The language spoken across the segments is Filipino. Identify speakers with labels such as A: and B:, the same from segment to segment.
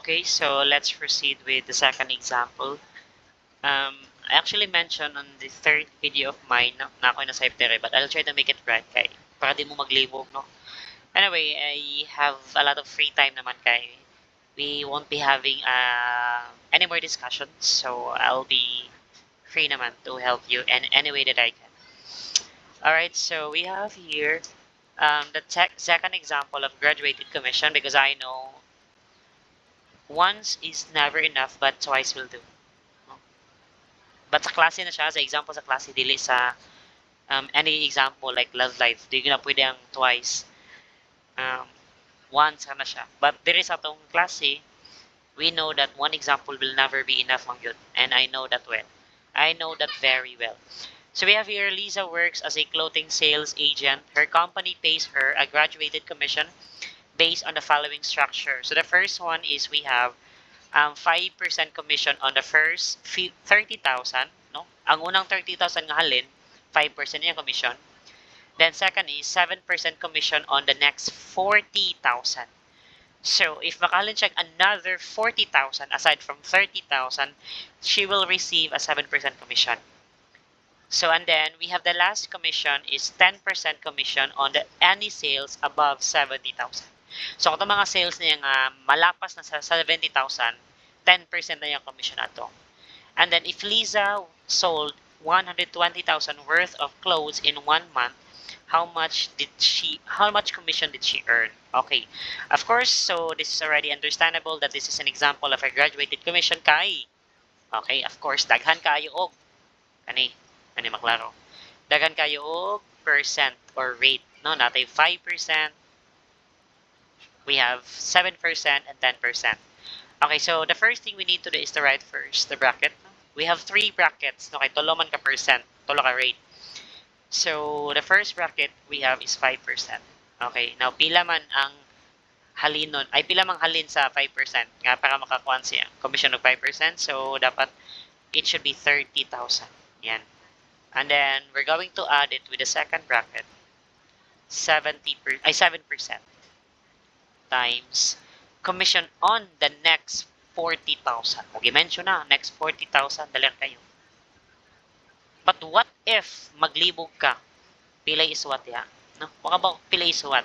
A: Okay, so let's proceed with the second example. I actually mentioned on the third video of mine na ako nasa Iptere, but I'll try to make it right kay para di mo maglibog, no? Anyway, I have a lot of free time naman kay we won't be having any more discussions, so I'll be free naman to help you in any way that I can. Alright, so we have here the second example of graduated commission because I know once is never enough but twice will do. But sa klase na siya, sa example sa klase, dili sa any example like love life, di na pwede ang twice. Once na siya. But there is atong klase, we know that one example will never be enough ang yun. And I know that well. I know that very well. So we have here, Lisa works as a clothing sales agent. Her company pays her a graduated commission based on the following structure. So the first one is we have 5% commission on the first 30,000, no? Ang unang 30,000 nga halin, 5% yung commission. Then second is 7% commission on the next 40,000. So if makalin siya another 40,000 aside from 30,000, she will receive a 7% commission. So and then we have the last commission is 10% commission on the any sales above 70,000. So kung mga sales niya nga malapas na sa 70,000, 10% na yung commission nato. And then if Lisa sold 120,000 worth of clothes in 1 month, how much commission did she earn? Okay. Of course, so this is already understandable that this is an example of a graduated commission kay. Okay, of course, daghan kayo og kani maklaro. Daghan kayo og percent or rate, no? Natay 5%, we have 7% and 10%. Okay, so the first thing we need to do is to write first the bracket. We have 3 brackets, no? Kay tulo man ka percent, tulo ka rate. So the first bracket we have is 5%. Okay, now pila man ang halinon, ay pila mang halin sa 5% nga para makakuha siya commission of 5%. So dapat it should be 30,000. Yan. And then we're going to add it with the second bracket. 7% times commission on the next 40,000. Okay, mention na, next 40,000, dalan kayo. But what if maglibog ka? Pilay iswat ya. No? Maka ba pilay iswat?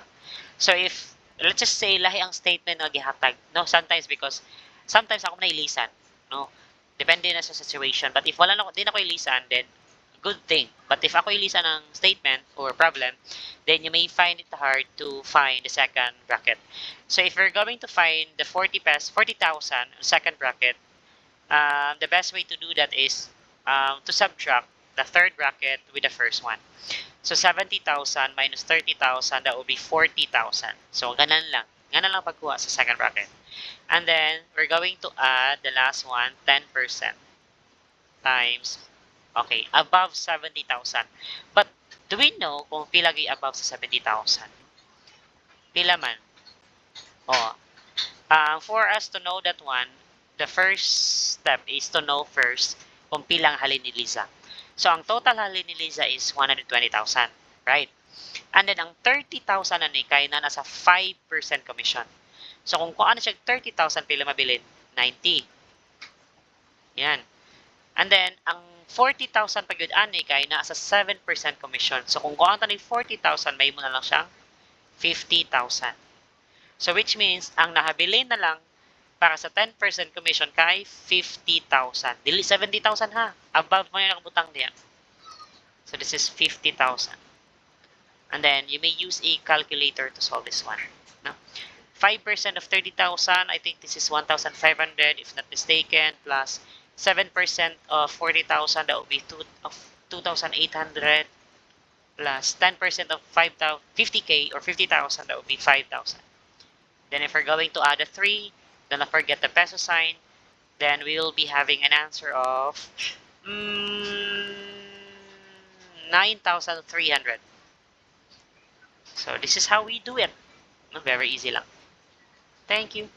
A: So if, let's just say, lahi ang statement na gihatag. No? Sometimes ako na ilisan. No? Depende na sa situation. But if wala na, di na ko ilisan, then good thing. But if ako ilisan ng statement or problem, then you may find it hard to find the second bracket. So if you're going to find the 40,000 second bracket, the best way to do that is to subtract the third bracket with the first one. So 70,000 minus 30,000, that will be 40,000. So ganan lang pagkuha sa second bracket. And then we're going to add the last one, 10% times, okay, above 70,000. But do we know kung pila gi above sa 70,000? Pila man? Oh, for us to know that one, the first step is to know first kung pilang halin ni Lisa. So ang total halin ni Lisa is 120,000, right? And then ang 30,000 na ni kay na nasa 5% commission. So kung kuan siya 30,000 pila mabilin, 90. Yan. And then ang 40,000 pag yun ani kay na sa 7% commission. So kung kuan ta ni 40,000, may mo na lang siyang 50,000. So which means ang nahabilin na lang para sa 10% commission kay 50,000. Dili 70,000 ha. Above mo yung nakabutang diyan. So this is 50,000. And then you may use a calculator to solve this one. No? 5% of 30,000, I think this is 1,500 if not mistaken, plus 7% of 40,000, that would be 2,800, plus 10% of 50K or 50,000, that would be 5,000. Then if we're going to add a 3, do not forget the peso sign, then we will be having an answer of 9,300. So this is how we do it. Very easy lang. Thank you.